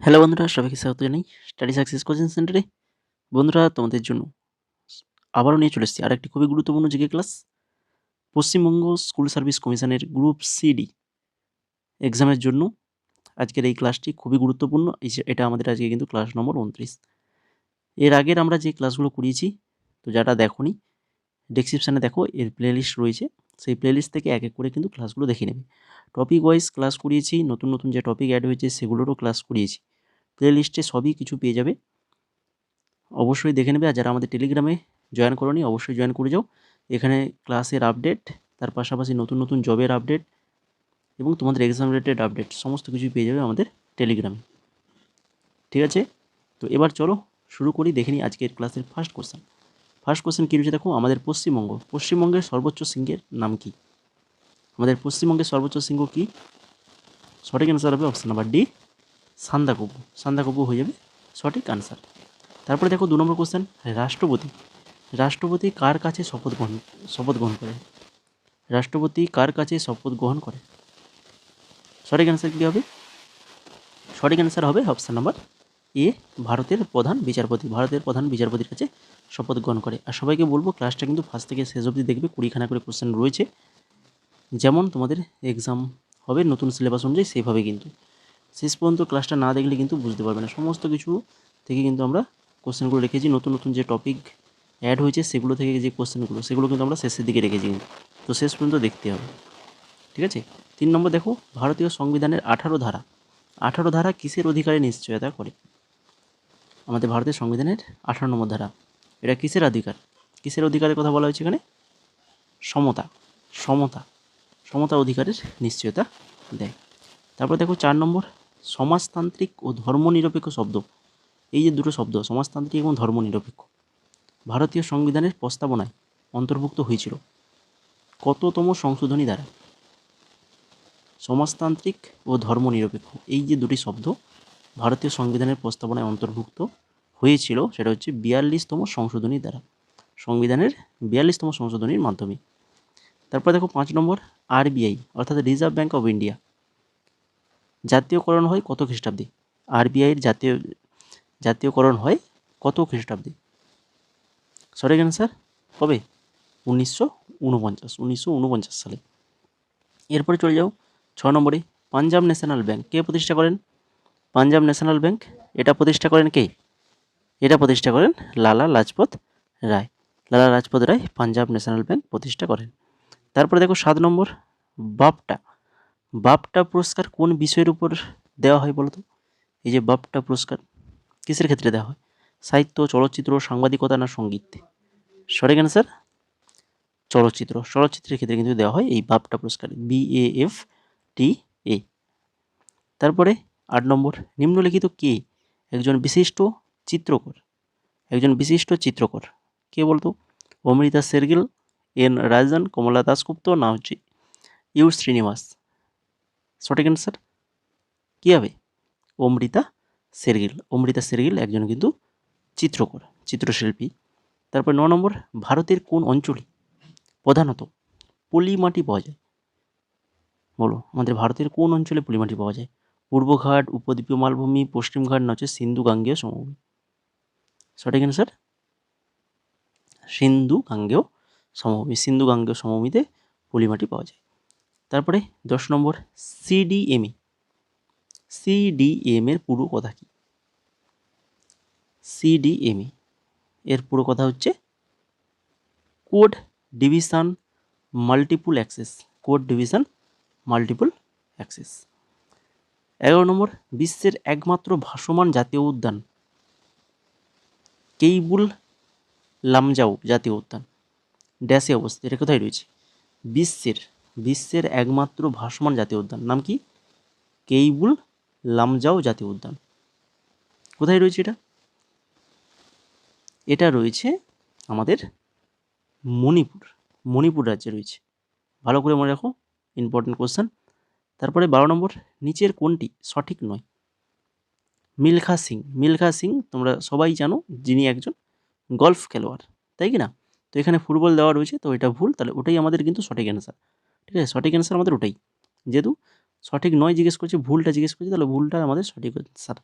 Hello বন্ধুরা, সবাইকে স্বাগত জানাই স্টাডি সাকসেস কোচিং সেন্টারে। বন্ধুরা, তোমাদের জন্য আবারও নিয়ে চলে এসেছি আরেকটি খুবই গুরুত্বপূর্ণ GK class. Paschimbanga school service কমিশনের গ্রুপ সিডি এক্সামের জন্য আজকের এই ক্লাসটি খুবই গুরুত্বপূর্ণ। এটা আমাদের আজকে কিন্তু ক্লাস নম্বর 29। এর আগের আমরা যে ক্লাসগুলো করিয়েছি, তো যারা দেখোনি, ডেসক্রিপশানে দেখো, এর প্লেলিস্ট রয়েছে। সেই প্লেলিস্ট থেকে এক এক করে কিন্তু ক্লাসগুলো দেখে নেবে। টপিক ওয়াইজ ক্লাস করিয়েছি, নতুন নতুন যে টপিক অ্যাড হয়েছে সেগুলোরও ক্লাস করিয়েছি। প্লেলিস্টে সবই কিছু পেয়ে যাবে, অবশ্যই দেখে নেবে। আর যারা আমাদের টেলিগ্রামে জয়েন করোনি, অবশ্যই জয়েন করে যাও। এখানে ক্লাসের আপডেট, তার পাশাপাশি নতুন নতুন জবের আপডেট এবং তোমাদের এক্সাম রিলেটেড আপডেট সমস্ত কিছুই পেয়ে যাবে আমাদের টেলিগ্রামে। ঠিক আছে, তো এবার চলো শুরু করি। দেখে নিই আজকের ক্লাসের ফার্স্ট কোশ্চেন। ফার্স্ট কোশ্চেন কী রয়েছে দেখো, আমাদের পশ্চিমবঙ্গের সর্বোচ্চ শৃঙ্গের নাম কি? আমাদের পশ্চিমবঙ্গের সর্বোচ্চ শৃঙ্গ কি? সঠিক অ্যান্সার হবে option number D, Sandakphu. Sandakphu হয়ে যাবে সঠিক আনসার। তারপরে দেখো 2 নম্বর কোশ্চেন, রাষ্ট্রপতি কার কাছে শপথ গ্রহণ করে? রাষ্ট্রপতি কার কাছে শপথ গ্রহণ করে? সঠিক অ্যান্সার কী হবে? সঠিক অ্যান্সার হবে অপশান নাম্বার এ, ভারতের প্রধান বিচারপতির কাছে শপথ গ্রহণ করে। আর সবাইকে বলবো, ক্লাসটা কিন্তু ফার্স্ট থেকে শেষ অবধি দেখবে। 20খানা করে কোশ্চেন রয়েছে, যেমন তোমাদের এক্সাম হবে নতুন সিলেবাস অনুযায়ী সেভাবে। কিন্তু শেষ পর্যন্ত ক্লাসটা না দেখলে কিন্তু বুঝতে পারবে না। সমস্ত কিছু থেকে কিন্তু আমরা কোশ্চেনগুলো রেখেছি। নতুন নতুন যে টপিক অ্যাড হয়েছে সেগুলো থেকে যে কোশ্চেনগুলো, সেগুলো কিন্তু আমরা শেষের দিকে রেখেছি কিন্তু। তো শেষ পর্যন্ত দেখতে হবে, ঠিক আছে। 3 নম্বর দেখো, ভারতীয় সংবিধানের 18 ধারা কিসের অধিকারে নিশ্চয়তা করে? আমাদের ভারতের সংবিধানের 18 নম্বর ধারা, এটা কিসের অধিকারের কথা বলা হয়েছে এখানে? সমতা অধিকারের নিশ্চয়তা দেয়। তারপর দেখো 4 নম্বর, সমাজতান্ত্রিক ও ধর্মনিরপেক্ষ শব্দ, এই যে দুটো শব্দ সমাজতান্ত্রিক এবং ধর্মনিরপেক্ষ, ভারতীয় সংবিধানের প্রস্তাবনায় অন্তর্ভুক্ত হয়েছিল কততম সংশোধনী দ্বারা? সমাজতান্ত্রিক ও ধর্মনিরপেক্ষ, এই যে দুটি শব্দ ভারতীয় সংবিধানের প্রস্তাবনায় অন্তর্ভুক্ত হয়েছিল, সেটা হচ্ছে 42তম সংশোধনীর দ্বারা, সংবিধানের 42তম সংশোধনীর মাধ্যমে। তারপর দেখো 5 নম্বর, আরবিআই অর্থাৎ রিজার্ভ ব্যাঙ্ক অফ ইন্ডিয়া জাতীয়করণ হয় কত খ্রিস্টাব্দে? আরবিআইয়ের জাতীয়করণ হয় কত খ্রিস্টাব্দে? সঠিক অ্যান্সার হবে 1949 সালে। এরপরে চলে যাও 6 নম্বরে, পাঞ্জাব ন্যাশনাল ব্যাঙ্ক কে প্রতিষ্ঠা করেন? পাঞ্জাব ন্যাশনাল ব্যাঙ্ক, এটা প্রতিষ্ঠা করেন কে? এটা প্রতিষ্ঠা করেন লালা লাজপত রায়। পাঞ্জাব ন্যাশনাল ব্যাঙ্ক প্রতিষ্ঠা করেন। তারপরে দেখো 7 নম্বর, বাপটা পুরস্কার কোন বিষয়ের উপর দেওয়া হয় বলো তো? এই যে বাপটা পুরস্কার কিসের ক্ষেত্রে দেওয়া হয়? সাহিত্য, চলচ্চিত্র, সাংবাদিকতা না সঙ্গীত? সঠিক অ্যান্সার চলচ্চিত্রের ক্ষেত্রে কিন্তু দেওয়া হয় এই বাপটা পুরস্কার, BAFTA। তারপরে 8 নম্বর, নিম্নলিখিত কে একজন বিশিষ্ট চিত্রকর? কে বলতো? অমৃতা শেরগিল, এন রাজন, কমলা দাশগুপ্ত না হচ্ছে ইউ শ্রীনিবাস? সঠিক অ্যান্সার কী হবে? অমৃতা শেরগিল একজন কিন্তু চিত্রশিল্পী। তারপর 9 নম্বর, ভারতের কোন অঞ্চলে প্রধানত পলি মাটি পাওয়া যায়? বলো, আমাদের ভারতের কোন অঞ্চলে পলি মাটি পাওয়া যায়? পূর্বঘাট, উপদ্বীপীয় মালভূমি, পশ্চিমঘাট না হচ্ছে সিন্ধু গাঙ্গেয় সমভূমি? সঠিক অ্যান্সার সিন্ধু গাঙ্গেয় সমভূমিতে পলি মাটি পাওয়া যায়। তারপরে 10 নম্বর, সিডিএম এর পুরো কথা কি? সিডিএমএ এর পুরো কথা হচ্ছে কোড ডিভিশন মাল্টিপল অ্যাক্সেস। 11 নম্বর, বিশ্বের একমাত্র ভাসমান জাতীয় উদ্যান কেইবুল লামজাও জাতীয় উদ্যান ড্যাশে অবস্থিত? এটা কোথায় রয়েছে? বিশ্বের একমাত্র ভাসমান জাতীয় উদ্যান নাম কি? কেইবুল লামজাও জাতীয় উদ্যান। কোথায় রয়েছে এটা? এটা রয়েছে আমাদের মণিপুর রাজ্যে রয়েছে। ভালো করে মনে রাখো, ইম্পর্টেন্ট কোশ্চেন। তারপরে 12 নম্বর, নিচের কোনটি সঠিক নয়? মিলখা সিং তোমরা সবাই জানো, যিনি একজন গলফ খেলোয়াড়, তাই কি না? তো এখানে ফুটবল দেওয়া রয়েছে, তো এটা ভুল, তাহলে ওটাই আমাদের কিন্তু সঠিক অ্যান্সার। ঠিক আছে, সঠিক অ্যান্সার আমাদের ওটাই। যেহেতু সঠিক নয় জিজ্ঞেস করছে, ভুলটা জিজ্ঞেস করছে, তাহলে ভুলটা আমাদের সঠিক অ্যান্সার।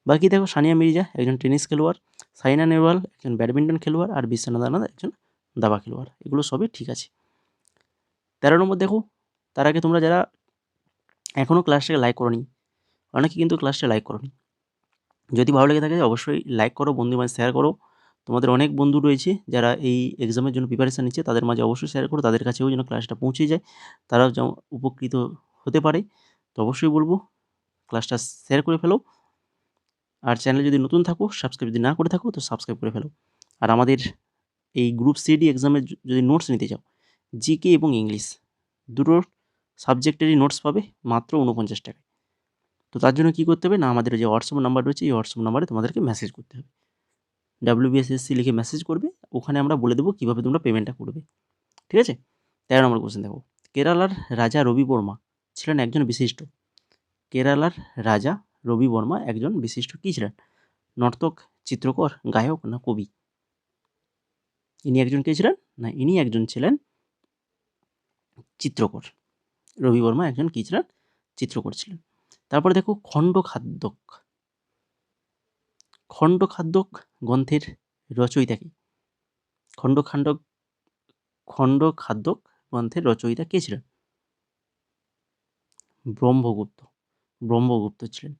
বাকি দেখো সানিয়া মির্জা একজন টেনিস খেলোয়াড়, সাইনা নেহওয়াল একজন ব্যাডমিন্টন খেলোয়াড়, আর বিশ্বনাথ আনন্দ একজন দাবা খেলোয়াড়। এগুলো সবই ঠিক আছে। 13 নম্বর দেখো, তার আগে তোমরা যারা এখনও ক্লাসটাকে লাইক করোনি, অনেকে কিন্তু ক্লাসটা লাইক করোনি, যদি ভালো লেগে থাকে অবশ্যই লাইক করো, বন্ধুদের মাঝে শেয়ার করো। তোমাদের অনেক বন্ধু রয়েছে যারা এই এক্সামের জন্য প্রিপারেশান নিচ্ছে, তাদের মাঝে অবশ্যই শেয়ার করো, তাদের কাছেও যেন ক্লাসটা পৌঁছে যায়, তারাও যেন উপকৃত হতে পারে। তো অবশ্যই বলবো ক্লাসটা শেয়ার করে ফেলো। আর চ্যানেলে যদি নতুন থাকো, সাবস্ক্রাইব যদি না করে থাকো তো সাবস্ক্রাইব করে ফেলো। আর আমাদের এই গ্রুপ সিডি এক্সামের যদি নোটস নিতে চাও, জিকে এবং ইংলিশ দুটোর সাবজেক্টেরই নোটস পাবে মাত্র 49 টাকায়। তো তার জন্য কী করতে হবে না, আমাদের যে হোয়াটসঅ্যাপ নাম্বার রয়েছে এই হোয়াটসঅ্যাপ নাম্বারে তোমাদেরকে মেসেজ করতে হবে, WBSSC লিখে মেসেজ করবে, ওখানে আমরা বলে দেবো কীভাবে তোমরা পেমেন্টটা করবে। ঠিক আছে। 13 নম্বর কোশ্চেন দেখো, কেরালার রাজা রবি বর্মা ছিলেন একজন বিশিষ্ট, কেরালার রাজা রবি বর্মা একজন বিশিষ্ট কী ছিলেন? নর্তক, চিত্রকর, গায়ক না কবি? ইনি একজন কে ছিলেন না, ইনি একজন ছিলেন চিত্রকর। রবি বর্মা একজন কী ছিলেন? চিত্রকর ছিলেন। তারপরে দেখো খণ্ডখাদ্যক, খণ্ডখাদ্যক গ্রন্থের রচয়িতা কি? খণ্ডখাদ্যক গ্রন্থের রচয়িতা কে ছিলেন? ব্রহ্মগুপ্ত, ব্রহ্মগুপ্ত ছিলেন।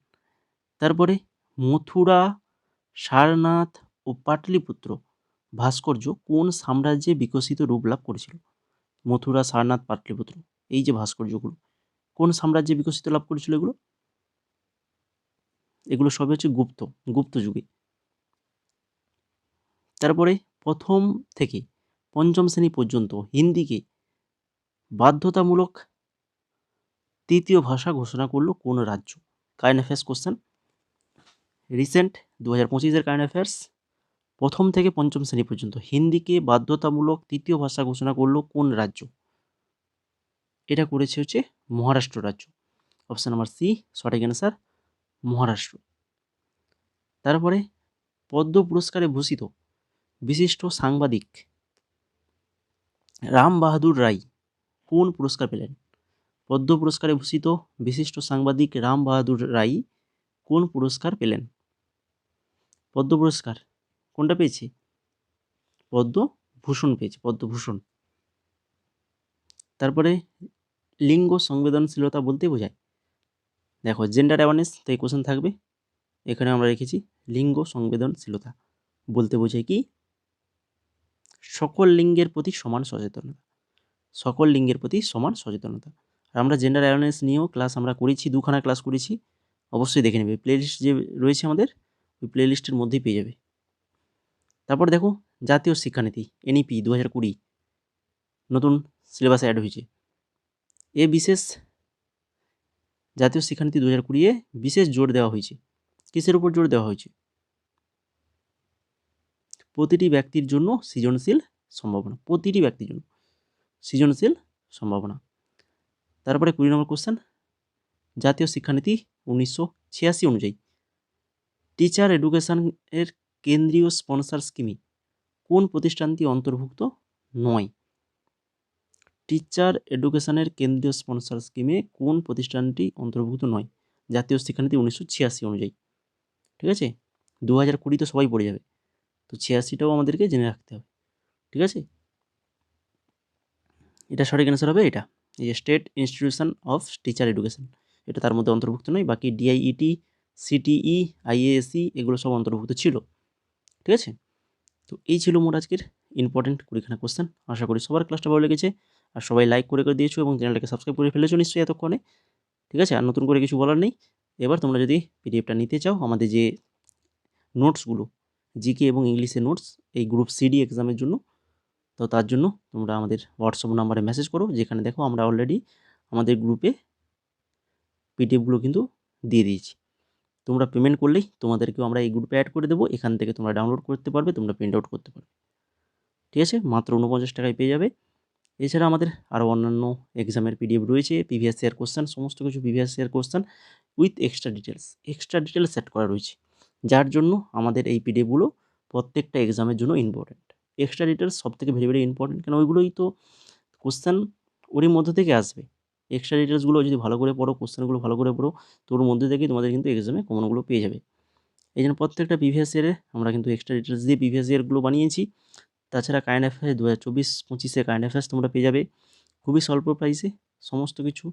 তারপরে মথুরা, সারনাথ ও পাটলিপুত্র ভাস্কর্য কোন সাম্রাজ্যে বিকশিত রূপ লাভ করেছিল? মথুরা, সারনাথ, পাটলিপুত্র এই যে ভাস্কর্যগুলো কোন সাম্রাজ্যে বিকশিত লাভ করেছিল? এগুলো এগুলো সবই হচ্ছে গুপ্ত যুগে। তারপরে প্রথম থেকে পঞ্চম শ্রেণী পর্যন্ত হিন্দিকে বাধ্যতামূলক তৃতীয় ভাষা ঘোষণা করলো কোন রাজ্য? কারেন্ট অ্যাফেয়ার্স কোশ্চেন, রিসেন্ট 2025-এর কারেন্ট অ্যাফেয়ার্স। প্রথম থেকে পঞ্চম শ্রেণী পর্যন্ত হিন্দিকে বাধ্যতামূলক তৃতীয় ভাষা ঘোষণা করলো কোন রাজ্য? এটা করেছে হচ্ছে মহারাষ্ট্র রাজ্য। অপশান নাম্বার সি সঠিক অ্যান্সার, মহারাষ্ট্র। তারপরে পদ্ম পুরস্কারে ভূষিত বিশিষ্ট সাংবাদিক রাম বাহাদুর রায় কোন পুরস্কার পেলেন? পদ্ম পুরস্কারে ভূষিত বিশিষ্ট সাংবাদিক রাম বাহাদুর রায় কোন পুরস্কার পেলেন? পদ্ম পুরস্কার কোনটা পেয়েছে? পদ্মভূষণ পেয়েছে, পদ্মভূষণ। তারপরে লিঙ্গ সংবেদনশীলতা বলতে বোঝায়, দেখো জেন্ডার অ্যাওয়ারনেস, তো এই কোশ্চেন থাকবে, এখানে আমরা রেখেছি লিঙ্গ সংবেদনশীলতা বলতে বোঝায় কি? সকল লিঙ্গের প্রতি সমান সচেতনতা, সকল লিঙ্গের প্রতি সমান সচেতনতা। আর আমরা জেন্ডার অ্যাওয়ারনেস নিয়েও ক্লাস আমরা করেছি, 2খানা ক্লাস করেছি, অবশ্যই দেখে নেবে, প্লেলিস্ট যে রয়েছে আমাদের ওই প্লেলিস্টের মধ্যেই পেয়ে যাবে। তারপর দেখো জাতীয় শিক্ষানীতি NEP 2020 নতুন সিলেবাসে অ্যাড হয়েছে। এ বিশেষ জাতীয় শিক্ষানীতি 2020-এ বিশেষ জোর দেওয়া হয়েছে, কিসের উপর জোর দেওয়া হয়েছে? প্রতিটি ব্যক্তির জন্য সৃজনশীল সম্ভাবনা, প্রতিটি ব্যক্তির জন্য সৃজনশীল সম্ভাবনা। তারপরে 20 নম্বর কোশ্চেন, জাতীয় শিক্ষানীতি 1986 অনুযায়ী টিচার এডুকেশনের কেন্দ্রীয় স্পন্সর স্কিমে কোন প্রতিষ্ঠানটি অন্তর্ভুক্ত নয়? টিচার এডুকেশনের কেন্দ্রীয় স্পন্সর স্কিমে কোন প্রতিষ্ঠানটি অন্তর্ভুক্ত নয়? জাতীয় শিক্ষানীতি 1986 অনুযায়ী। ঠিক আছে, 2020 তো সবাই পড়ে যাবে, তো 86টাও আমাদেরকে জেনে রাখতে হবে। ঠিক আছে, এটা সঠিক অ্যান্সার হবে, এটা এই যে state institution of teacher education, এটা তার মধ্যে অন্তর্ভুক্ত নয়, বাকি DIET, CTE, IASE এগুলো সব অন্তর্ভুক্ত ছিল। ঠিক আছে, তো এই ছিল মোট আজকের ইম্পর্টেন্ট 20খানা কোশ্চেন। আশা করি সবার ক্লাসটা ভালো লেগেছে, আর সবাই লাইক করে দিয়েছো এবং চ্যানেলটাকে সাবস্ক্রাইব করে ফেলেছো নিশ্চয়ই এতক্ষণে। ঠিক আছে, আর নতুন করে কিছু বলার নেই। এবার তোমরা যদি পিডিএফটা নিতে চাও, আমাদের যে নোটসগুলো জিকে এবং ইংলিশের নোটস এই গ্রুপ সিডি এক্সামের জন্য, তো তার জন্য তোমরা আমাদের হোয়াটসঅ্যাপ নাম্বারে মেসেজ করো, যেখানে দেখো আমরা অলরেডি আমাদের গ্রুপে পিডিএফগুলো কিন্তু দিয়ে দিয়েছি। তোমরা পেমেন্ট করলেই তোমাদেরকেও আমরা এই গ্রুপে অ্যাড করে দেবো, এখান থেকে তোমরা ডাউনলোড করতে পারবে, তোমরা প্রিন্ট আউট করতে পারবে। ঠিক আছে, মাত্র 49 টাকায় পেয়ে যাবে। এছাড়া আমাদের আরও অন্যান্য এক্সামের পিডিএফ রয়েছে, প্রিভিয়াস ইয়ার কোশ্চেন, সমস্ত কিছু previous year question with extra details set করা রয়েছে, যার জন্য আমাদের এই পিডিএফগুলো প্রত্যেকটা এক্সামের জন্য ইম্পর্টেন্ট। এক্সট্রা ডিটেলস সব থেকে ভেরি ভেরি ইম্পর্টেন্ট, কেন ওইগুলোই তো কোশ্চেন ওরই মধ্যে থেকে আসবে। এক্সট্রা ডিটেলসগুলো যদি ভালো করে পড়ো, কোশ্চেনগুলো ভালো করে পড়ো, তো ওর মধ্যে থেকেই তোমাদের কিন্তু এক্সামে কমনগুলো পেয়ে যাবে। এই জন্য প্রত্যেকটা প্রিভিয়াস ইয়ারে আমরা কিন্তু এক্সট্রা ডিটেলস দিয়ে প্রিভিয়াস ইয়ারগুলো বানিয়েছি। তাছাড়া কারেন্ট অ্যাফেয়ার্স 2024-25 কারেন্ট অ্যাফেয়ার্স তোমরা পেয়ে যাবে খুবই স্বল্প প্রাইসে। সমস্ত কিছু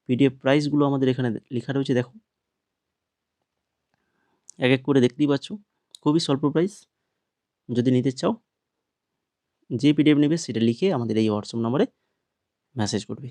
পিডিএফ প্রাইসগুলো আমাদের এখানে লেখা রয়েছে, দেখো এক এক করে দেখতেই পাচ্ছ, খুবই স্বল্প প্রাইস। যদি নিতে চাও, যে পিডিএফ নেবে সেটা লিখে আমাদের এই হোয়াটসঅ্যাপ নম্বরে মেসেজ করবে।